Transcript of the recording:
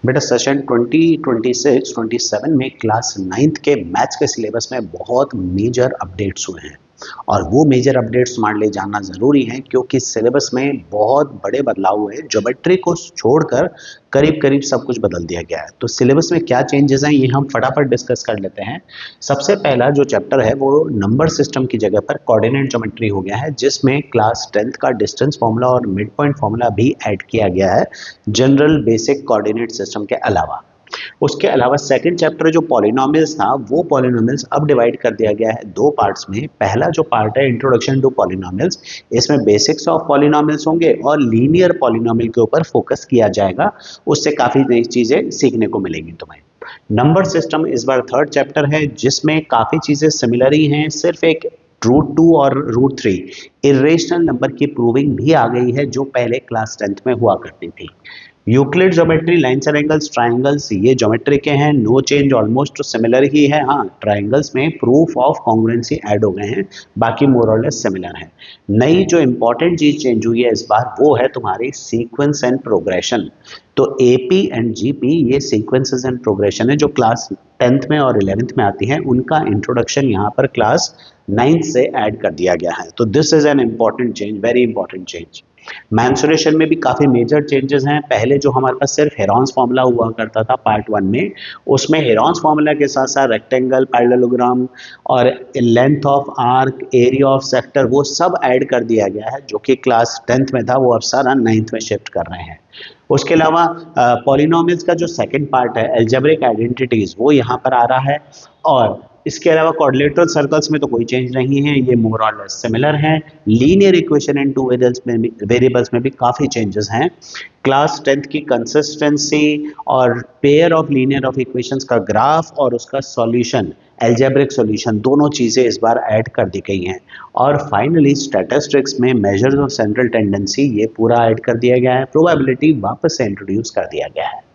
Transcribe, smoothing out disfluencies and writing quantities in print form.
बेटा सेशन 2026-27 में class 9th के मैथ्स के सिलेबस में बहुत मेजर अपडेट्स हुए हैं और वो मेजर अपडेट्स तुम्हारे लिए जानना ज़रूरी है क्योंकि सिलेबस में बहुत बड़े बदलाव हुए हैं। ज्योमेट्री को छोड़कर करीब करीब सब कुछ बदल दिया गया है। तो सिलेबस में क्या चेंजेस हैं ये हम फटाफट डिस्कस कर लेते हैं। सबसे पहला जो चैप्टर है वो नंबर सिस्टम की जगह पर कोऑर्डिनेट ज्योमेट्री हो गया है, जिसमें क्लास 10th का डिस्टेंस फॉर्मूला और मिड पॉइंट फॉर्मूला भी ऐड किया गया है जनरल बेसिक कोऑर्डिनेट सिस्टम के अलावा। उसके अलावा सेकंड चैप्टर जो पॉलिनोमियल्स था वो पॉलिनोमियल्स अब डिवाइड कर दिया गया है दो पार्ट्स में। पहला जो पार्ट है इंट्रोडक्शन टू पॉलिनोमियल्स, इसमें बेसिक्स ऑफ पॉलिनोमियल्स होंगे और लीनियर पॉलिनोमियल के ऊपर फोकस किया जाएगा। उससे काफ़ी नई चीज़ें सीखने को मिलेंगी तुम्हें। नंबर सिस्टम इस बार थर्ड चैप्टर है जिसमें काफ़ी चीज़ें सिमिलर ही हैं, सिर्फ एक √2 और √3 इरेशनल नंबर की प्रूविंग भी आ गई है जो पहले क्लास 10th में हुआ करती थी। Euclid geometry, lines and angles, triangles ये ज्योमेट्री के हैं, नो चेंज, ऑलमोस्ट सिमिलर ही है। हाँ, ट्राइंगल्स में प्रूफ ऑफ कॉन्ग्रुएंसी ऐड हो गए हैं, बाकी मोर और लेस सिमिलर है। नई जो इंपॉर्टेंट चीज चेंज हुई है इस बार वो है तुम्हारी सीक्वेंस एंड प्रोग्रेशन। तो एपी एंड जीपी ये सीक्वेंसेस एंड प्रोग्रेशन है जो क्लास 10th में और 11th में आती है, उनका इंट्रोडक्शन यहाँ पर क्लास 9th से ऐड कर दिया गया है। तो this is an important change, very important change. Mensuration में भी काफ़ी मेजर चेंजेस हैं। पहले जो हमारे पास सिर्फ हेरॉन्स फार्मूला हुआ करता था पार्ट 1 में, उसमें हेरॉन्स फार्मूला के साथ साथ रेक्टेंगल, पैरेललोग्राम और length of arc, area of sector वो सब ऐड कर दिया गया है जो कि क्लास 10th में था, वो अब सारा 9th में शिफ्ट कर रहे हैं। उसके अलावा पॉलिनोमियल्स का जो सेकंड पार्ट है अलजेब्रिक आइडेंटिटीज वो यहाँ पर आ रहा है। और इसके अलावा क्वाड्रिलेटरल सर्कल्स में तो कोई चेंज नहीं है, ये मोर और लेस सिमिलर हैं। Linear equation and two variables में भी काफ़ी चेंजेस हैं। क्लास 10th की कंसिस्टेंसी और pair of linear of equations का ग्राफ और उसका सॉल्यूशन, एल्जेब्रिक सॉल्यूशन, दोनों चीज़ें इस बार ऐड कर दी गई हैं। और फाइनली स्टैटिस्टिक्स में मेजर्स ऑफ सेंट्रल टेंडेंसी ये पूरा ऐड कर दिया गया है। प्रोबेबिलिटी वापस से इंट्रोड्यूस कर दिया गया है।